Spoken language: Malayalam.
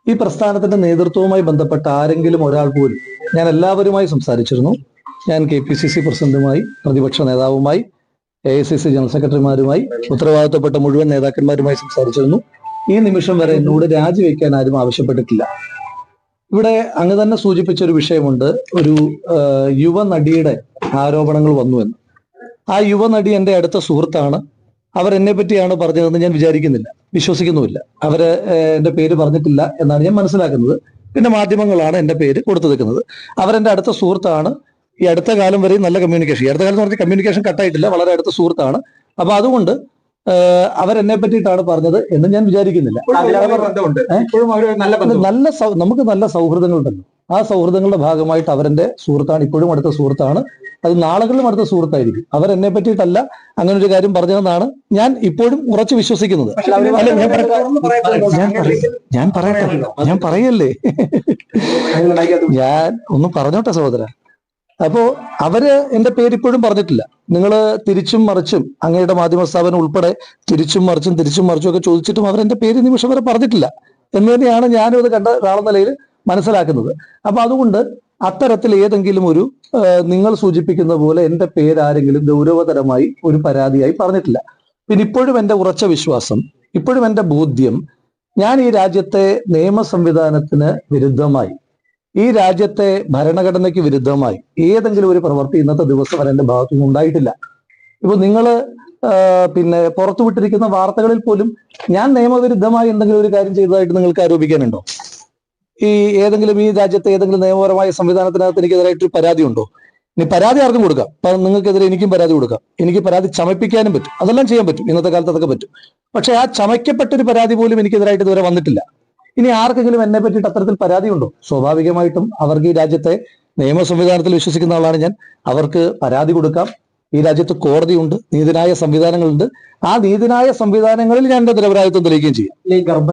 ഈ പ്രസ്ഥാനത്തിന്റെ നേതൃത്വവുമായി ബന്ധപ്പെട്ട ആരെങ്കിലും ഒരാൾ പോലും, ഞാൻ എല്ലാവരുമായി സംസാരിച്ചിരുന്നു. ഞാൻ KPCC പ്രസിഡന്റുമായി, പ്രതിപക്ഷ നേതാവുമായി, AICC ജനറൽ സെക്രട്ടറിമാരുമായി, ഉത്തരവാദിത്തപ്പെട്ട മുഴുവൻ നേതാക്കന്മാരുമായി സംസാരിച്ചിരുന്നു. ഈ നിമിഷം വരെ എന്നോട് രാജിവെക്കാൻ ആരും ആവശ്യപ്പെട്ടിട്ടില്ല. ഇവിടെ അങ്ങ് തന്നെ സൂചിപ്പിച്ച ഒരു വിഷയമുണ്ട്, ഒരു യുവനടിയുടെ ആരോപണങ്ങൾ വന്നു എന്ന്. ആ യുവനടി എൻ്റെ അടുത്ത സുഹൃത്താണ്. അവർ എന്നെ പറ്റിയാണ് പറഞ്ഞതെന്ന് ഞാൻ വിചാരിക്കുന്നില്ല, വിശ്വസിക്കുന്നുമില്ല. അവര് എൻ്റെ പേര് പറഞ്ഞിട്ടില്ല എന്നാണ് ഞാൻ മനസ്സിലാക്കുന്നത്. പിന്നെ മാധ്യമങ്ങളാണ് എൻ്റെ പേര് കൊടുത്തു വെക്കുന്നത്. അവരെൻ്റെ അടുത്ത സുഹൃത്താണ്. ഈ അടുത്ത കാലം വരെയും നല്ല കമ്മ്യൂണിക്കേഷൻ, ഈ അടുത്ത കാലം എന്ന് പറഞ്ഞാൽ കമ്മ്യൂണിക്കേഷൻ കട്ടായിട്ടില്ല, വളരെ അടുത്ത സുഹൃത്താണ്. അപ്പൊ അതുകൊണ്ട് അവരെന്നെ പറ്റിയിട്ടാണ് പറഞ്ഞത് എന്ന് ഞാൻ വിചാരിക്കുന്നില്ല. നമുക്ക് നല്ല സൗഹൃദങ്ങളുണ്ടല്ലോ. ആ സൗഹൃദങ്ങളുടെ ഭാഗമായിട്ട് അവരെന്റെ സുഹൃത്താണ്, ഇപ്പോഴും അടുത്ത സുഹൃത്താണ്. അത് നാളുകളിലും അടുത്ത സുഹൃത്തായിരിക്കും. അവരെന്നെ പറ്റിയിട്ടല്ല അങ്ങനെ ഒരു കാര്യം പറഞ്ഞതെന്നാണ് ഞാൻ ഇപ്പോഴും ഉറച്ചു വിശ്വസിക്കുന്നത്. ഞാൻ പറയല്ലേ, ഞാൻ ഒന്ന് പറഞ്ഞോട്ടെ സഹോദര. അപ്പോ അവര് എന്റെ പേര് ഇപ്പോഴും പറഞ്ഞിട്ടില്ല. നിങ്ങൾ തിരിച്ചും മറിച്ചും അങ്ങയുടെ മാധ്യമ സ്ഥാപനം ഉൾപ്പെടെ തിരിച്ചും മറിച്ചും ഒക്കെ ചോദിച്ചിട്ടും അവരെന്റെ പേര് നിമിഷം വരെ പറഞ്ഞിട്ടില്ല എന്ന് തന്നെയാണ് ഞാനും അത് കണ്ട ഒരാളെന്ന നിലയിൽ മനസ്സിലാക്കുന്നത്. അപ്പൊ അതുകൊണ്ട് അത്തരത്തിൽ ഏതെങ്കിലും ഒരു നിങ്ങൾ സൂചിപ്പിക്കുന്ന പോലെ എന്റെ പേര് ആരെങ്കിലും ഗൗരവതരമായി ഒരു പരാതിയായി പറഞ്ഞിട്ടില്ല. പിന്നെ ഇപ്പോഴും എന്റെ ഉറച്ച വിശ്വാസം, ഇപ്പോഴും എന്റെ ബോധ്യം, ഞാൻ ഈ രാജ്യത്തെ നിയമ സംവിധാനത്തിന് വിരുദ്ധമായി, ഈ രാജ്യത്തെ ഭരണഘടനയ്ക്ക് വിരുദ്ധമായി ഏതെങ്കിലും ഒരു പ്രവൃത്തി ഇന്നത്തെ ദിവസം വരെ എന്റെ ഭാഗത്തുനിന്ന് ഉണ്ടായിട്ടില്ല. ഇപ്പൊ നിങ്ങള് പിന്നെ പുറത്തുവിട്ടിരിക്കുന്ന വാർത്തകളിൽ പോലും ഞാൻ നിയമവിരുദ്ധമായി എന്തെങ്കിലും ഒരു കാര്യം ചെയ്തതായിട്ട് നിങ്ങൾക്ക് ആരോപിക്കാനുണ്ടോ? ഈ രാജ്യത്തെ ഏതെങ്കിലും നിയമപരമായ സംവിധാനത്തിനകത്ത് എനിക്കെതിരായിട്ട് പരാതി ഉണ്ടോ? ഇനി പരാതി ആർക്കും കൊടുക്കാം. അപ്പൊ നിങ്ങൾക്കെതിരെ എനിക്കും പരാതി കൊടുക്കാം. എനിക്ക് പരാതി ചമപ്പിക്കാനും പറ്റും. അതെല്ലാം ചെയ്യാൻ പറ്റും. ഇന്നത്തെ കാലത്ത് അതൊക്കെ പറ്റും. പക്ഷെ ആ ചമയ്ക്കപ്പെട്ടൊരു പരാതി പോലും എനിക്കെതിരായിട്ട് ഇതുവരെ വന്നിട്ടില്ല. ഇനി ആർക്കെങ്കിലും എന്നെ പറ്റിയിട്ട് അത്തരത്തിൽ പരാതി ഉണ്ടോ? സ്വാഭാവികമായിട്ടും അവർക്ക് ഈ രാജ്യത്തെ നിയമ സംവിധാനത്തിൽ വിശ്വസിക്കുന്ന ആളാണ് ഞാൻ. അവർക്ക് പരാതി കൊടുക്കാം. ഈ രാജ്യത്ത് കോടതിയുണ്ട്, നീതിന്യായ സംവിധാനങ്ങളുണ്ട്. ആ നീതിന്യായ സംവിധാനങ്ങളിൽ ഞാൻ എന്റെ നിരപരാധിത്വം തെളിയിക്കുകയും ചെയ്യും. ഈ ഗർഭ